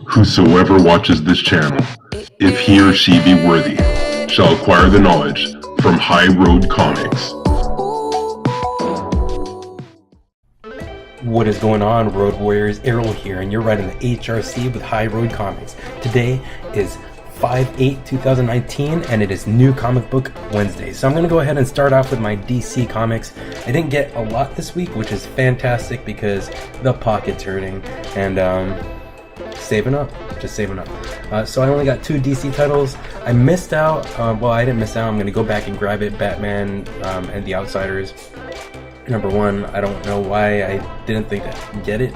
Whosoever watches this channel, if he or she be worthy, shall acquire the knowledge from High Road Comics. What is going on, Road Warriors? Errol here, and you're riding the HRC with High Road Comics. Today is 5/8/2019, and it is New Comic Book Wednesday. So I'm going to go ahead and start off with my DC Comics. I didn't get a lot this week, which is fantastic because the pocket's hurting, and saving up. So I only got 2 DC titles. I missed out, well, I didn't miss out, I'm going to go back and grab it, Batman and the Outsiders. Number 1, I don't know why I didn't think I'd get it,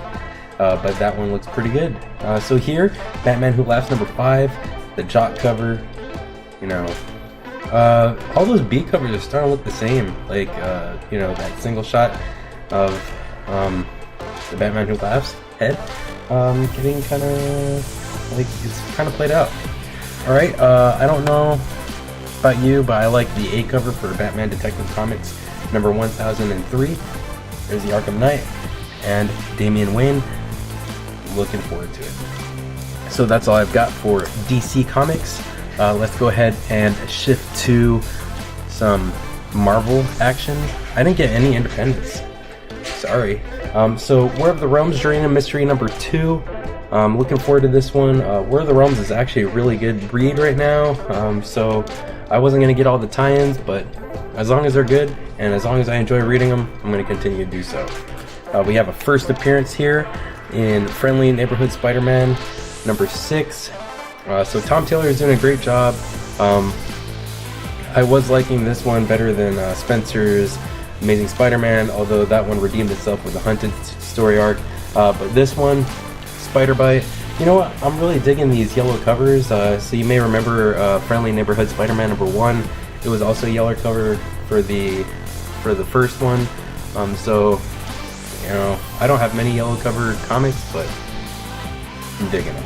but that one looks pretty good. So here, Batman Who Laughs number 5, the Jock cover, you know, all those B covers are starting to look the same, like, you know, that single shot of the Batman Who Laughs head, getting kind of, like, it's kind of played out. Alright, I don't know about you, but I like the A cover for Batman Detective Comics number 1003. There's the Arkham Knight and Damian Wayne. Looking forward to it. So that's all I've got for DC Comics. Let's go ahead and shift to some Marvel action. I didn't get any independents. Sorry. So War of the Realms Dream and Mystery number 2. Looking forward to this one. War of the Realms is actually a really good read right now. So I wasn't going to get all the tie-ins, but as long as they're good and as long as I enjoy reading them, I'm going to continue to do so. We have a first appearance here in Friendly Neighborhood Spider-Man number 6. So Tom Taylor is doing a great job. I was liking this one better than Spencer's Amazing Spider-Man, although that one redeemed itself with the Hunted story arc. But this one, Spider Bite, you know what? I'm really digging these yellow covers. So you may remember Friendly Neighborhood Spider-Man number 1. It was also a yellow cover for the first one. So you know, I don't have many yellow cover comics, but I'm digging them.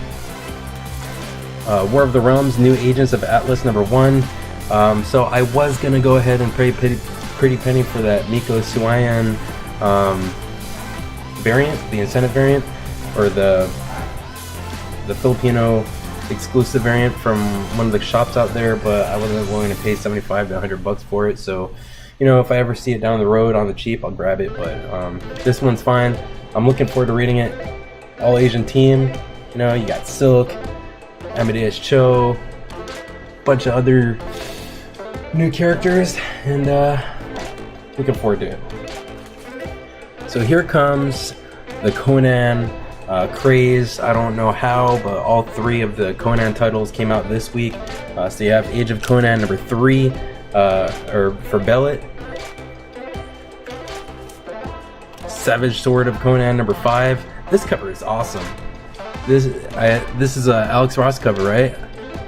War of the Realms, New Agents of Atlas number 1. So I was gonna go ahead and pay pretty penny for that Miko Suayan variant, the incentive variant, or the Filipino exclusive variant from one of the shops out there, but I wasn't willing to pay $75 to $100 for it. So, you know, if I ever see it down the road on the cheap, I'll grab it. But this one's fine. I'm looking forward to reading it. All Asian team. You know, you got Silk, Amadeus Cho, bunch of other new characters, and looking forward to it. So here comes the Conan craze. I don't know how, but all 3 of the Conan titles came out this week. So you have Age of Conan number 3, or for Bellet. Savage Sword of Conan number 5. This cover is awesome. This is a Alex Ross cover, right?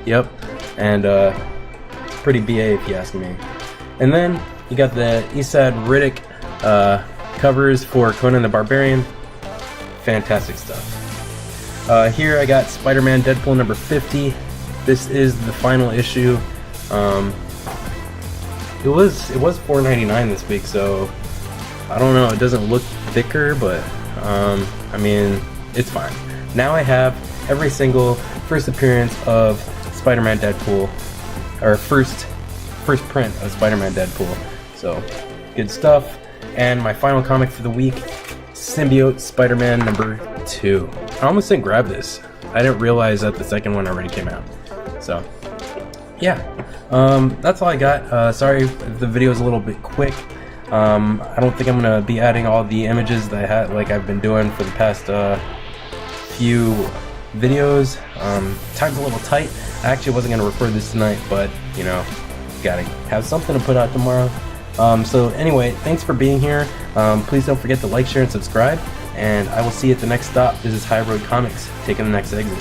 Yep. And pretty BA if you ask me. And then you got the Esad Riddick covers for Conan the Barbarian. Fantastic stuff. Here I got Spider-Man Deadpool number 50. This is the final issue. It was $4.99 this week, so I don't know. It doesn't look thicker, but I mean, it's fine. Now I have every single first appearance of Spider-Man Deadpool, or first print of Spider-Man Deadpool. So good stuff. And my final comic for the week, Symbiote Spider-Man number 2. I almost didn't grab this. I didn't realize that the second one already came out. So yeah, that's all I got. Sorry if the video is a little bit quick. I don't think I'm gonna be adding all the images that I had, like I've been doing for the past few videos. Time's a little tight. I actually wasn't gonna record this tonight, but you know, gotta have something to put out tomorrow. So anyway, thanks for being here. Please don't forget to like, share, and subscribe. And I will see you at the next stop. This is High Road Comics, taking the next exit.